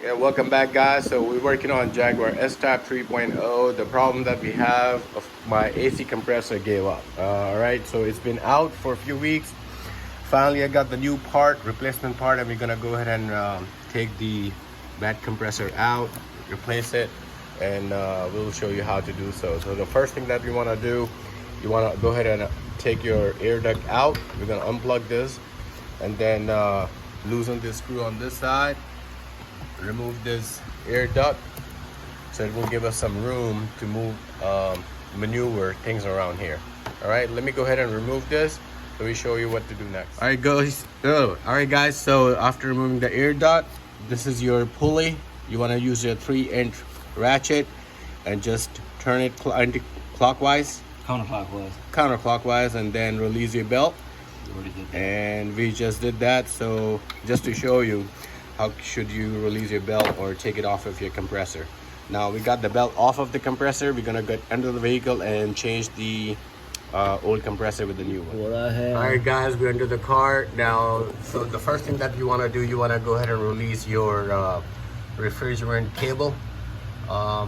Yeah, welcome back guys. So we're working on Jaguar S-type 3.0. The problem that we have of my AC compressor gave up. Alright, so it's been out for a few weeks. Finally I got the new part, replacement part, and we're gonna go ahead and take the bad compressor out, replace it, and we'll show you how to do so. So the first thing that we want to do, you want to go ahead and take your air duct out. We're gonna unplug this and then loosen this screw on this side. Remove this air duct so it will give us some room to move maneuver things around here. All right, let me go ahead and remove this so we show you what to do next. All right guys, so after removing the air duct, this is your pulley. You want to use your 3-inch ratchet and just turn it counterclockwise, and then release your belt. And we just did that, so just to show you how should you release your belt or take it off of your compressor. Now we got the belt off of the compressor. We're gonna get under the vehicle and change the old compressor with the new one. All right guys, we're under the car now. So the first thing that you want to do, you want to go ahead and release your refrigerant cable.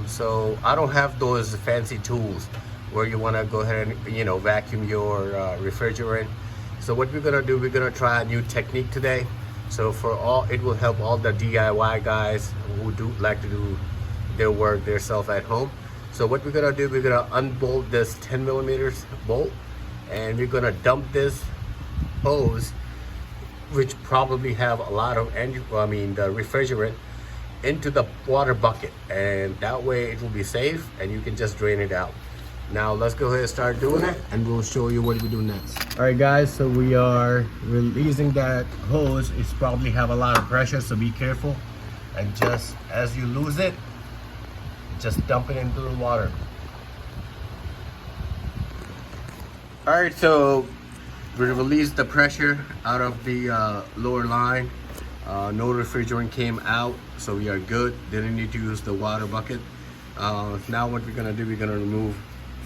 So I don't have those fancy tools where you want to go ahead and vacuum your refrigerant. So what we're gonna do, we're gonna try a new technique today. So it will help all the DIY guys who do like to do their work themselves at home. So what we're gonna do, we're gonna unbolt this 10mm bolt, and we're gonna dump this hose, which probably have a lot of the refrigerant, into the water bucket, and that way it will be safe and you can just drain it out. Now let's go ahead and start doing it, and we'll show you what we do next. All right guys, so we are releasing that hose. It's probably have a lot of pressure, so be careful, and just as you lose it, just dump it into the water. All right, so we released the pressure out of the lower line. No refrigerant came out, so we are good. Didn't need to use the water bucket. Now what we're gonna do, we're gonna remove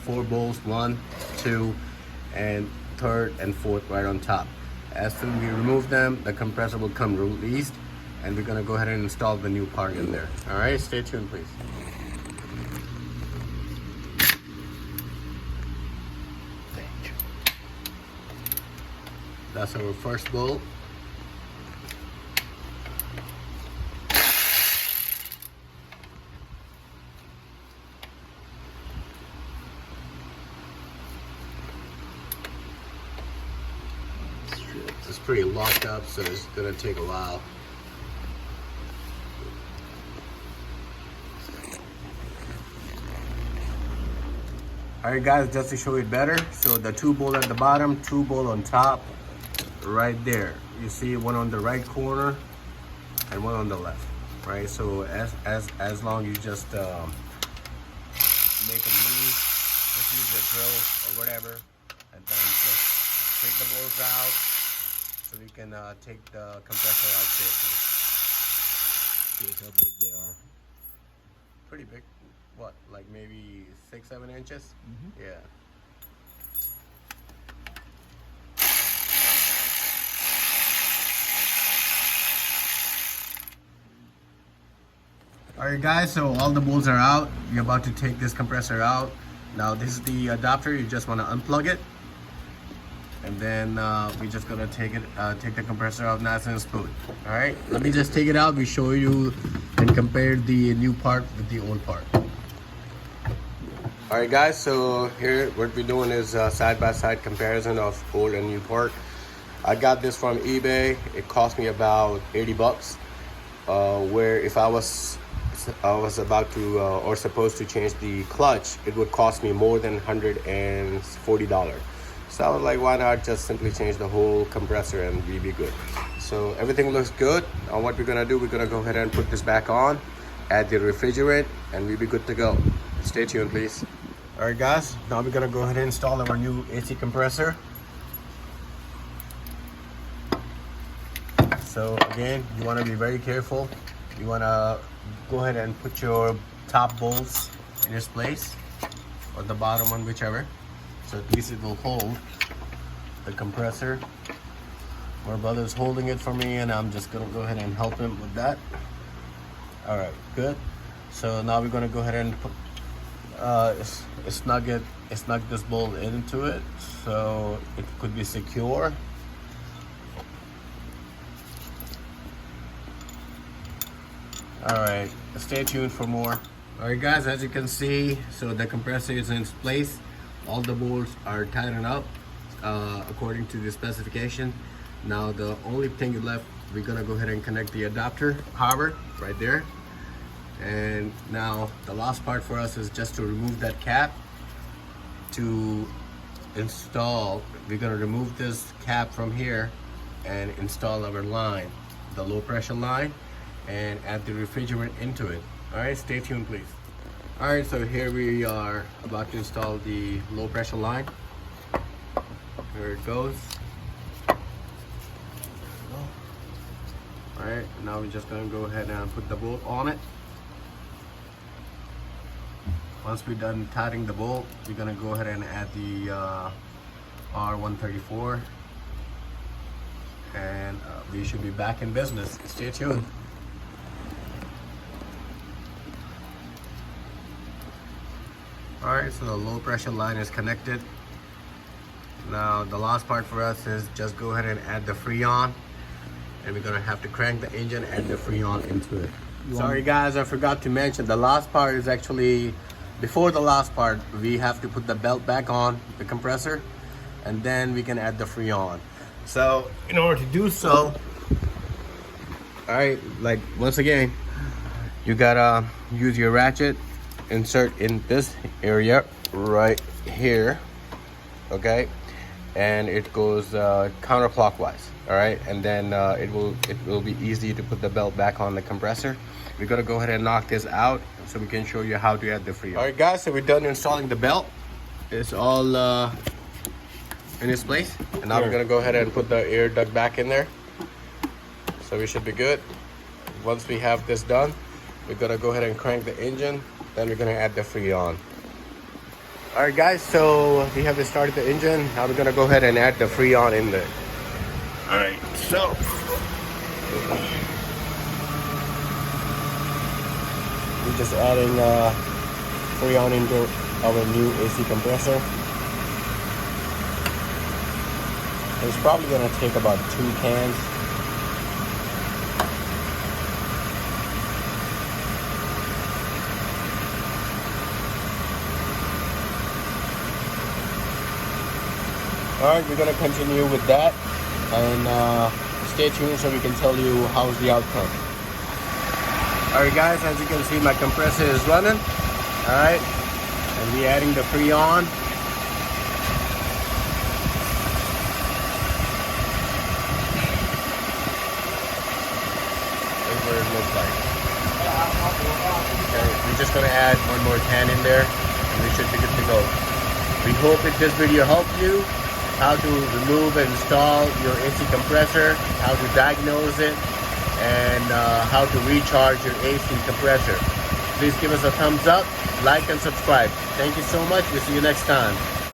4 bolts, 1, 2, and 3rd and 4th right on top. As soon as we remove them, the compressor will come released, and we're gonna go ahead and install the new part in there. All right, stay tuned please. That's our first bolt. It's pretty locked up, so it's gonna take a while. All right guys, just to show it better, so the 2 bolt at the bottom, 2 bolt on top, right there. You see one on the right corner and one on the left, right? So as long you just make a move, just use your drill or whatever, and then just take the bolts out, so we can take the compressor out safely. See how big they are. Pretty big. What, like maybe 6-7 inches? Mm-hmm. Yeah. Alright guys, so all the bolts are out. We're about to take this compressor out. Now this is the adapter. You just want to unplug it, and then we're just gonna take the compressor out nice and smooth. All right, let me just take it out. We show you and compare the new part with the old part. All right guys, so here what we're doing is side-by-side comparison of old and new part. I got this from eBay. It cost me about 80 bucks. Where if I was about to or supposed to change the clutch, it would cost me more than $140. So I was like, why not just simply change the whole compressor and we'd be good. So everything looks good. Now what we're gonna do, we're gonna go ahead and put this back on, add the refrigerant, and we'll be good to go. Stay tuned please. All right guys, now we're gonna go ahead and install our new AC compressor. So again, you want to be very careful. You want to go ahead and put your top bolts in its place, or the bottom one, whichever, so at least it will hold the compressor My brother's holding it for me, and I'm just gonna go ahead and help him with that. All right, good. So now we're gonna go ahead and put, snug this bolt into it so it could be secure. All right, stay tuned for more. All right, guys, as you can see, so the compressor is in place. All the bolts are tightened up according to the specification. Now the only thing left, we're gonna go ahead and connect the adapter cover right there. And now the last part for us is just to remove that cap. To install, we're gonna remove this cap from here and install our line, the low pressure line, and add the refrigerant into it. All right, stay tuned please. All right, so here we are about to install the low pressure line. Here it goes. All right, now we're just gonna go ahead and put the bolt on it. Once we're done tightening the bolt, we're gonna go ahead and add the R134, and we should be back in business. Stay tuned. All right, so the low pressure line is connected. Now the last part for us is just go ahead and add the Freon, and we're gonna have to crank the engine and the Freon into it. Sorry guys, I forgot to mention the last part is actually, before the last part, we have to put the belt back on the compressor, and then we can add the Freon. So in order to do so, all right, like once again, you gotta use your ratchet, insert in this area right here, okay, and it goes counterclockwise. All right, and then it will be easy to put the belt back on the compressor. We're gonna go ahead and knock this out so we can show you how to add the Freon. All right guys, so we're done installing the belt. It's all in its place, and now we're gonna go ahead and put the air duct back in there, so we should be good. Once we have this done, we're gonna go ahead and crank the engine, then we're gonna add the Freon. All right guys, so we have started the engine. Now we're gonna go ahead and add the Freon in there. All right, so we're just adding Freon into our new AC compressor. It's probably gonna take about 2 cans. All right, we're gonna continue with that, and stay tuned so we can tell you how's the outcome. All right guys, as you can see, my compressor is running. All right, and we're adding the Freon. That's what it looks like. Okay, we're just gonna add one more can in there, and we should be good to go. We hope that this video helped you how to remove and install your AC compressor, how to diagnose it, and how to recharge your AC compressor. Please give us a thumbs up, like, and subscribe. Thank you so much. We'll see you next time.